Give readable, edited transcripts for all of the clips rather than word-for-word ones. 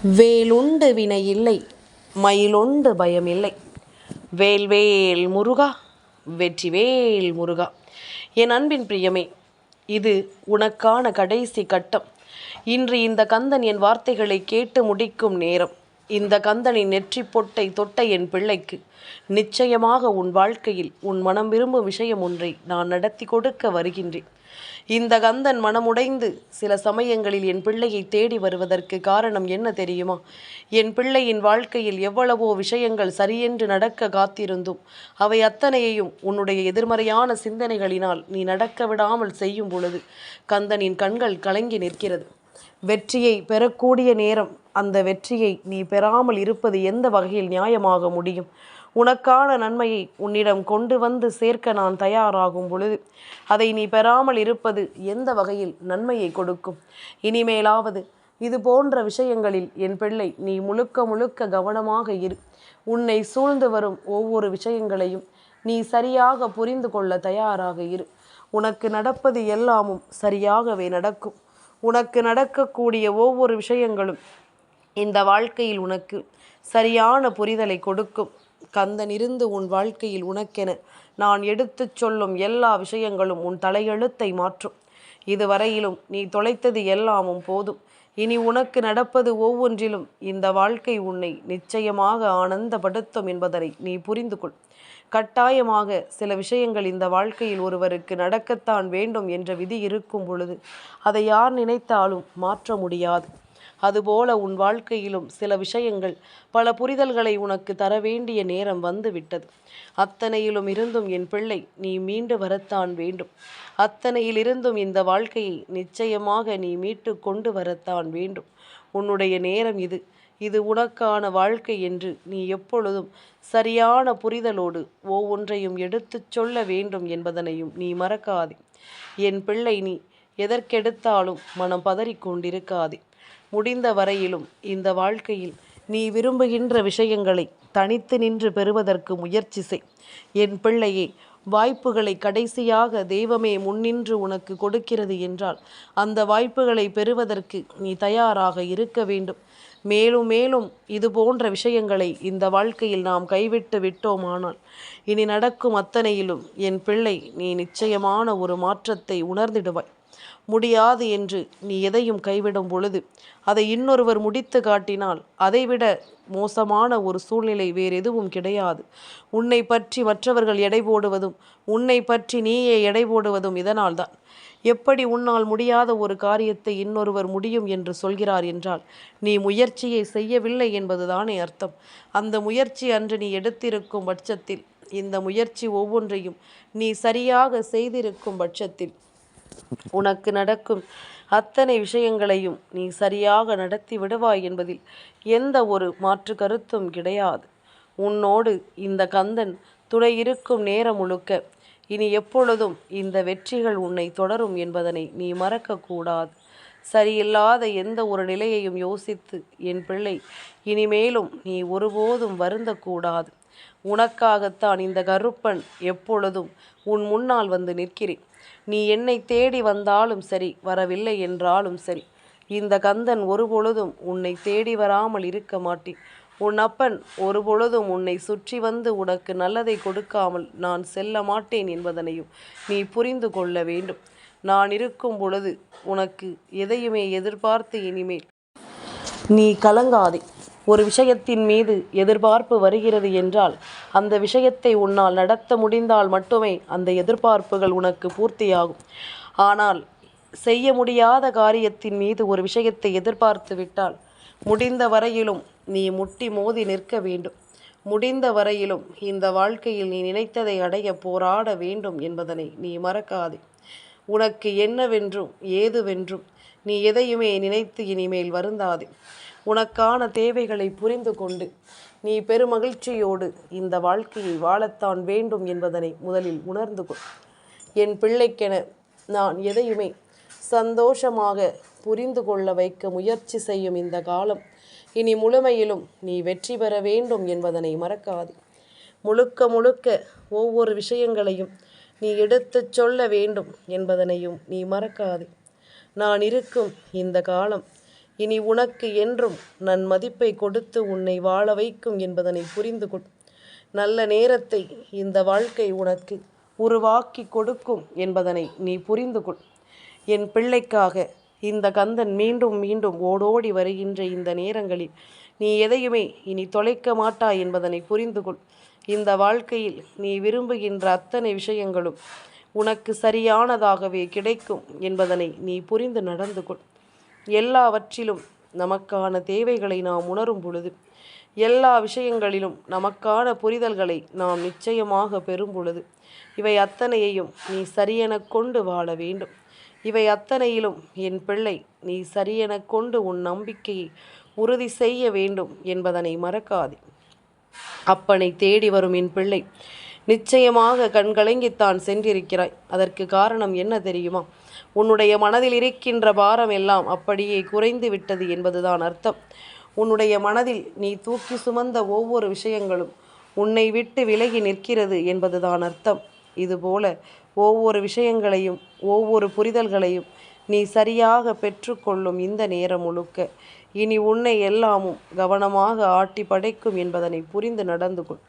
வேலுண்டு வினையில்லை, மயிலுண்டு பயமில்லை. வேல்வேல் முருகா, வெற்றிவேல் முருகா. என் அன்பின் பிரியமே, இது உனக்கான கடைசி கட்டம். இன்று இந்த கந்தன் என் வார்த்தைகளை கேட்டு முடிக்கும் நேரம். இந்த கந்தனின் நெற்றி பொட்டை தொட்ட என் பிள்ளைக்கு நிச்சயமாக உன் வாழ்க்கையில் உன் மனம் விரும்பும் விஷயம் ஒன்றை நான் நடத்தி கொடுக்க வருகின்றேன். இந்த கந்தன் மனமுடைந்து சில சமயங்களில் என் பிள்ளையை தேடி வருவதற்கு காரணம் என்ன தெரியுமா? என் பிள்ளையின் வாழ்க்கையில் எவ்வளவோ விஷயங்கள் சரியென்று நடக்க காத்திருந்தும் அவை அத்தனையையும் உன்னுடைய எதிர்மறையான சிந்தனைகளினால் நீ நடக்க விடாமல் செய்யும் பொழுது கந்தனின் கண்கள் கலங்கி நிற்கிறது. வெற்றியை பெறக்கூடிய நேரம் அந்த வெற்றியை நீ பெறாமல் இருப்பது எந்த வகையில் நியாயமாக முடியும்? உனக்கான நன்மையை உன்னிடம் கொண்டு வந்து சேர்க்க நான் தயாராகும் பொழுது அதை நீ பெறாமல் இருப்பது எந்த வகையில் நன்மையை கொடுக்கும்? இனிமேலாவது இது போன்ற விஷயங்களில் என் பிள்ளை நீ முழுக்க முழுக்க கவனமாக இரு. உன்னை சூழ்ந்து வரும் ஒவ்வொரு விஷயங்களையும் நீ சரியாக புரிந்து கொள்ள தயாராக இரு. உனக்கு நடப்பது எல்லாமும் சரியாகவே நடக்கும். உனக்கு நடக்கக்கூடிய ஒவ்வொரு விஷயங்களும் இந்த வாழ்க்கையில் உனக்கு சரியான புரிதலை கொடுக்கும். கந்தன் இருந்து உன் வாழ்க்கையில் உனக்கென நான் எடுத்துச் சொல்லும் எல்லா விஷயங்களும் உன் தலையெழுத்தை மாற்றும். இதுவரையிலும் நீ தொலைத்தது எல்லாமும் போதும். இனி உனக்கு நடப்பது ஒவ்வொன்றிலும் இந்த வாழ்க்கை உன்னை நிச்சயமாக ஆனந்தப்படுத்தும் என்பதனை நீ புரிந்து கொள். கட்டாயமாக சில விஷயங்கள் இந்த வாழ்க்கையில் ஒருவருக்கு நடக்கத்தான் வேண்டும் என்ற விதி இருக்கும் பொழுது அதை யார் நினைத்தாலும் மாற்ற முடியாது. அதுபோல உன் வாழ்க்கையிலும் சில விஷயங்கள் பல புரிதல்களை உனக்கு தர வேண்டிய நேரம் வந்துவிட்டது. அத்தனையிலும் இருந்தும் என் பிள்ளை நீ மீண்டு வரத்தான் வேண்டும். அத்தனையிலிருந்தும் இந்த வாழ்க்கையை நிச்சயமாக நீ மீட்டு கொண்டு வரத்தான் வேண்டும். உன்னுடைய நேரம் இது. இது உனக்கான வாழ்க்கை என்று நீ எப்பொழுதும் சரியான புரிதலோடு ஒவ்வொன்றையும் எடுத்துச் சொல்ல வேண்டும் என்பதனையும் நீ மறக்காதே. என் பிள்ளை நீ எதற்கெடுத்தாலும் மனம் பதறிக்கொண்டிருக்காதே. முடிந்த வரையிலும் இந்த வாழ்க்கையில் நீ விரும்புகின்ற விஷயங்களை தனித்து நின்று பெறுவதற்கு முயற்சி செய். என் பிள்ளையே, வாய்ப்புகளை கடைசியாக தெய்வமே முன்னின்று உனக்கு கொடுக்கிறது என்றால் அந்த வாய்ப்புகளை பெறுவதற்கு நீ தயாராக இருக்க வேண்டும். மேலும் மேலும் இது போன்ற விஷயங்களை இந்த வாழ்க்கையில் நாம் கைவிட்டு விட்டோமானால் இனி நடக்கும் அத்தனையிலும் என் பிள்ளை நீ நிச்சயமான ஒரு மாற்றத்தை உணர்ந்திடுவாய். முடியாது என்று நீ எதையும் கைவிடும் பொழுது அதை இன்னொருவர் முடித்து காட்டினால் அதைவிட மோசமான ஒரு சூழ்நிலை வேறு எதுவும் கிடையாது. உன்னை பற்றி மற்றவர்கள் எடை போடுவதும் உன்னை பற்றி நீயே எடை போடுவதும் இதனால்தான். எப்படி உன்னால் முடியாத ஒரு காரியத்தை இன்னொருவர் முடியும் என்று சொல்கிறார் என்றால் நீ முயற்சியை செய்யவில்லை என்பதுதானே அர்த்தம். அந்த முயற்சி அன்று நீ எடுத்திருக்கும் பட்சத்தில், இந்த முயற்சி ஒவ்வொன்றையும் நீ சரியாக செய்திருக்கும் பட்சத்தில் உனக்கு நடக்கும் அத்தனை விஷயங்களையும் நீ சரியாக நடத்தி விடுவாய் என்பதில் எந்த ஒரு மாற்று கருத்தும் கிடையாது. உன்னோடு இந்த கந்தன் துணை இருக்கும் நேரம் முழுக்க இனி எப்பொழுதும் இந்த வெற்றிகள் உன்னை தொடரும் என்பதனை நீ மறக்கக்கூடாது. சரியில்லாத எந்த ஒரு நிலையையும் யோசித்து என் பிள்ளை இனிமேலும் நீ ஒருபோதும் வருந்தக்கூடாது. உனக்காகத்தான் இந்த கருப்பன் எப்பொழுதும் உன் முன்னால் வந்து நிற்கிறேன். நீ என்னை தேடி வந்தாலும் சரி, வரவில்லை என்றாலும் சரி, இந்த கந்தன் ஒருபொழுதும் உன்னை தேடி வராமல் இருக்க மாட்டேன். உன் அப்பன் ஒருபொழுதும் உன்னை சுற்றி வந்து உனக்கு நல்லதை கொடுக்காமல் நான் செல்ல மாட்டேன் என்பதனையும் நீ புரிந்து கொள்ள வேண்டும். நான் இருக்கும் பொழுது உனக்கு எதையுமே எதிர்பார்த்து இனிமேல் நீ கலங்காதே. ஒரு விஷயத்தின் மீது எதிர்பார்ப்பு வருகிறது என்றால் அந்த விஷயத்தை உன்னால் நடத்த முடிந்தால் மட்டுமே அந்த எதிர்பார்ப்புகள் உனக்கு பூர்த்தியாகும். ஆனால் செய்ய முடியாத காரியத்தின் மீது ஒரு விஷயத்தை எதிர்பார்த்து விட்டால் முடிந்த வரையிலும் நீ முட்டி மோதி நிற்க வேண்டும். முடிந்த வரையிலும் இந்த வாழ்க்கையில் நீ நினைத்ததை அடைய போராட வேண்டும் என்பதனை நீ மறக்காதே. உனக்கு என்னவென்றும் ஏதுவென்றும் நீ எதையுமே நினைத்து இனிமேல் வருந்தாதே. உனக்கான தேவைகளை புரிந்து கொண்டு நீ பெருமகிழ்ச்சியோடு இந்த வாழ்க்கையை வாழத்தான் வேண்டும் என்பதனை முதலில் உணர்ந்து கொள். என் பிள்ளைக்கென நான் எதையுமே சந்தோஷமாக புரிந்து கொள்ள வைக்க முயற்சி செய்யும் இந்த காலம் இனி முழுமையிலும் நீ வெற்றி பெற வேண்டும் என்பதனை மறக்காதே. முழுக்க முழுக்க ஒவ்வொரு விஷயங்களையும் நீ எடுத்துச் சொல்ல வேண்டும் என்பதனையும் நீ மறக்காதே. நான் இருக்கும் இந்த காலம் இனி உனக்கு என்றும் நன்மதிப்பை கொடுத்து உன்னை வாழ வைக்கும் என்பதனை புரிந்து கொள். நல்ல நேரத்தை இந்த வாழ்க்கை உனக்கு உருவாக்கி கொடுக்கும் என்பதனை நீ புரிந்து கொள். என் பிள்ளைக்காக இந்த கந்தன் மீண்டும் மீண்டும் ஓடோடி வருகின்ற இந்த நேரங்களில் நீ எதையுமே இனி தொலைக்க மாட்டாய் என்பதனை புரிந்து கொள். இந்த வாழ்க்கையில் நீ விரும்புகின்ற அத்தனை விஷயங்களும் உனக்கு சரியானதாகவே கிடைக்கும் என்பதனை நீ புரிந்து நடந்து கொள். எல்லாவற்றிலும் நமக்கான தேவைகளை நாம் உணரும் பொழுது, எல்லா விஷயங்களிலும் நமக்கான புரிதல்களை நாம் நிச்சயமாக பெறும் பொழுது, இவை அத்தனையையும் நீ சரியெனக் கொண்டு வாழ வேண்டும். இவை அத்தனையிலும் என் பிள்ளை நீ சரியெனக் கொண்டு உன் நம்பிக்கையை உறுதி செய்ய வேண்டும் என்பதனை மறக்காதே. அப்பனை தேடி வரும் என் பிள்ளை, நிச்சயமாக கண்கலங்கித்தான் சென்றிருக்கிறாய். அதற்கு காரணம் என்ன தெரியுமா? உன்னுடைய மனதில் இருக்கின்ற பாரம் எல்லாம் அப்படியே குறைந்து விட்டது என்பதுதான் அர்த்தம். உன்னுடைய மனதில் நீ தூக்கி சுமந்த ஒவ்வொரு விஷயங்களும் உன்னை விட்டு விலகி நிற்கிறது என்பதுதான் அர்த்தம். இதுபோல ஒவ்வொரு விஷயங்களையும் ஒவ்வொரு புரிதல்களையும் நீ சரியாக பெற்றுக்கொள்ளும் இந்த நேரம் முழுக்க இனி உன்னை எல்லாமும் கவனமாக ஆட்டி படைக்கும் என்பதனை புரிந்து நடந்து கொள்.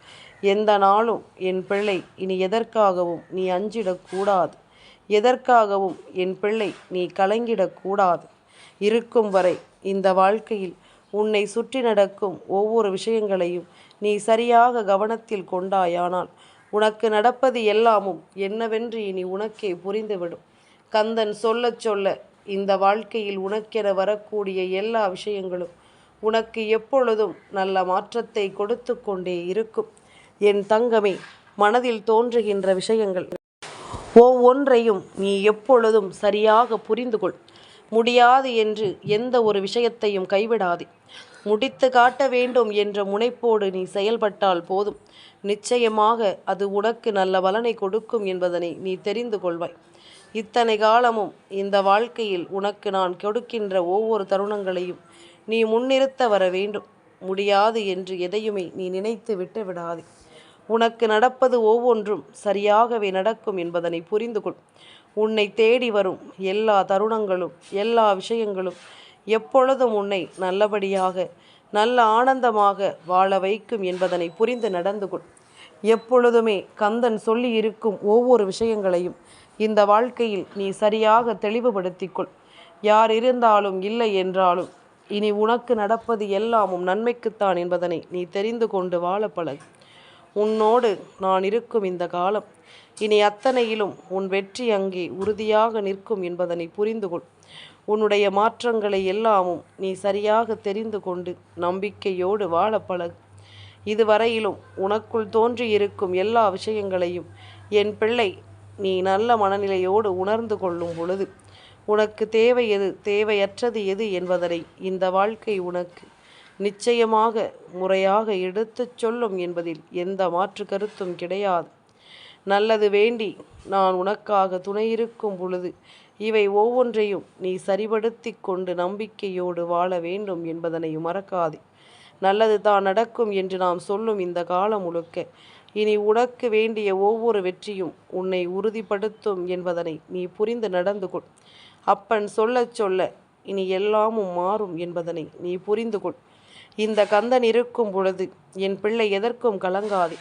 எந்த நாளும் என் பிள்ளை இனி எதற்காகவும் நீ அஞ்சிடக்கூடாது. எதற்காகவும் என் பிள்ளை நீ கலங்கிடக்கூடாது. இருக்கும் வரை இந்த வாழ்க்கையில் உன்னை சுற்றி நடக்கும் ஒவ்வொரு விஷயங்களையும் நீ சரியாக கவனத்தில் கொண்டாயானால் உனக்கு நடப்பது எல்லாமும் என்னவென்று இனி உனக்கே புரிந்துவிடும். கந்தன் சொல்ல சொல்ல இந்த வாழ்க்கையில் உனக்கென வரக்கூடிய எல்லா விஷயங்களும் உனக்கு எப்பொழுதும் நல்ல மாற்றத்தை கொடுத்து கொண்டே இருக்கும். என் தங்கமே, மனதில் தோன்றுகின்ற விஷயங்கள் ஒவ்வொன்றையும் நீ எப்பொழுதும் சரியாக புரிந்து கொள். முடியாது என்று எந்த ஒரு விஷயத்தையும் கைவிடாதே. முடித்து காட்ட வேண்டும் என்ற முனைப்போடு நீ செயல்பட்டால் போதும். நிச்சயமாக அது உனக்கு நல்ல பலனை கொடுக்கும் என்பதனை நீ தெரிந்து கொள்வாய். இத்தனை காலமும் இந்த வாழ்க்கையில் உனக்கு நான் கொடுக்கின்ற ஒவ்வொரு தருணங்களையும் நீ முன்னிறுத்த வர வேண்டும். முடியாது என்று எதையுமே நீ நினைத்து விட்டு விடாதே. உனக்கு நடப்பது ஒவ்வொன்றும் சரியாகவே நடக்கும் என்பதனை புரிந்து கொள். உன்னை தேடி வரும் எல்லா தருணங்களும் எல்லா விஷயங்களும் எப்பொழுதும் உன்னை நல்லபடியாக நல்ல ஆனந்தமாக வாழ வைக்கும் என்பதனை புரிந்து நடந்து கொள். எப்பொழுதுமே கந்தன் சொல்லி இருக்கும் ஒவ்வொரு விஷயங்களையும் இந்த வாழ்க்கையில் நீ சரியாக தெளிவுபடுத்திக்கொள். யார் இருந்தாலும் இல்லை என்றாலும் இனி உனக்கு நடப்பது எல்லாமும் நன்மைக்குத்தான் என்பதனை நீ தெரிந்து கொண்டு வாழ பழகு. உன்னோடு நான் இருக்கும் இந்த காலம் இனி அத்தனையிலும் உன் வெற்றி அங்கே உறுதியாக நிற்கும் என்பதனை புரிந்து கொள். உன்னுடைய மாற்றங்களை எல்லாமும் நீ சரியாக தெரிந்து கொண்டு நம்பிக்கையோடு வாழ பழகு. இதுவரையிலும் உனக்குள் தோன்றியிருக்கும் எல்லா விஷயங்களையும் என் பிள்ளை நீ நல்ல மனநிலையோடு உணர்ந்து கொள்ளும் பொழுது உனக்கு தேவை எது தேவையற்றது எது என்பதனை இந்த வாழ்க்கை உனக்கு நிச்சயமாக முறையாக எடுத்துச் சொல்லும் என்பதில் எந்த மாற்று கருத்தும் கிடையாது. நல்லது வேண்டி நான் உனக்காக துணையிருக்கும் பொழுது இவை ஒவ்வொன்றையும் நீ சரிபடுத்தி கொண்டு நம்பிக்கையோடு வாழ வேண்டும் என்பதனை மறக்காதே. நல்லது தான் நடக்கும் என்று நாம் சொல்லும் இந்த காலம் முழுக்க இனி உனக்கு வேண்டிய ஒவ்வொரு வெற்றியும் உன்னை உறுதிப்படுத்தும் என்பதனை நீ புரிந்து நடந்து கொள். அப்பன் சொல்ல சொல்ல இனி எல்லாமும் மாறும் என்பதனை நீ புரிந்து கொள். இந்த கந்தன் இருக்கும் பொழுது என் பிள்ளை எதற்கும் கலங்காதே.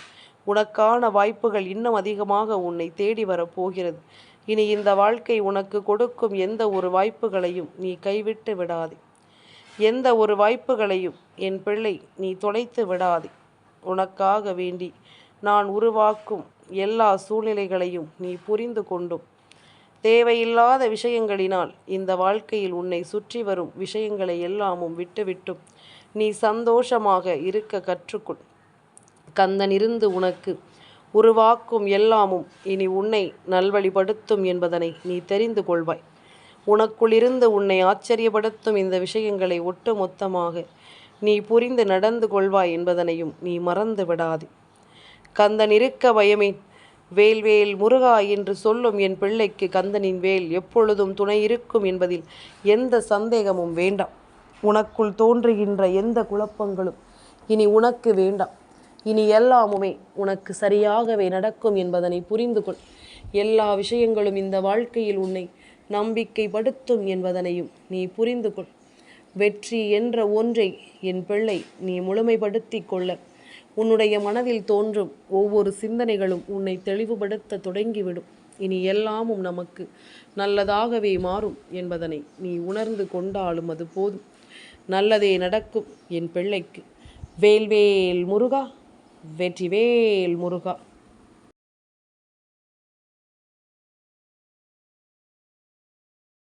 உனக்கான வாய்ப்புகள் இன்னும் அதிகமாக உன்னை தேடி வரப்போகிறது. இனி இந்த வாழ்க்கை உனக்கு கொடுக்கும் எந்த ஒரு வாய்ப்புகளையும் நீ கைவிட்டு விடாதே. எந்த ஒரு வாய்ப்புகளையும் என் பிள்ளை நீ தொலைத்து விடாதே. உனக்காக வேண்டி நான் உருவாக்கும் எல்லா சூழ்நிலைகளையும் நீ புரிந்து கொண்டும் தேவையில்லாத விஷயங்களினால் இந்த வாழ்க்கையில் உன்னை சுற்றி வரும் விஷயங்களை எல்லாமும் விட்டுவிட்டும் நீ சந்தோஷமாக இருக்க கற்றுக்கொள். கந்தன் இருந்து உனக்கு உருவாக்கும் எல்லாமும் இனி உன்னை நல்வழிப்படுத்தும் என்பதனை நீ தெரிந்து கொள்வாய். உனக்குள்ளிருந்து உன்னை ஆச்சரியப்படுத்தும் இந்த விஷயங்களை ஒட்டுமொத்தமாக நீ புரிந்து நடந்து கொள்வாய் என்பதனையும் நீ மறந்து விடாதே. கந்தன் இருக்க பயமேன், வேல்வேல் முருகா என்று சொல்லும் என் பிள்ளைக்கு கந்தனின் வேல் எப்பொழுதும் துணை இருக்கும் என்பதில் எந்த சந்தேகமும் வேண்டாம். உனக்குள் தோன்றுகின்ற எந்த குழப்பங்களும் இனி உனக்கு வேண்டாம். இனி எல்லாமுமே உனக்கு சரியாகவே நடக்கும் என்பதனை புரிந்து கொள். எல்லா விஷயங்களும் இந்த வாழ்க்கையில் உன்னை நம்பிக்கைப்படுத்தும் என்பதனையும் நீ புரிந்து கொள். வெற்றி என்ற ஒன்றை என் பிள்ளை நீ முழுமைப்படுத்தி கொள்ள உன்னுடைய மனதில் தோன்றும் ஒவ்வொரு சிந்தனைகளும் உன்னை தெளிவுபடுத்த தொடங்கிவிடும். இனி எல்லாமும் நமக்கு நல்லதாகவே மாறும் என்பதனை நீ உணர்ந்து கொண்டாலும் அது போதும். நல்லதே நடக்கும் என் பிள்ளைக்கு. வேல்வேல் முருகா, வெற்றிவேல் முருகா.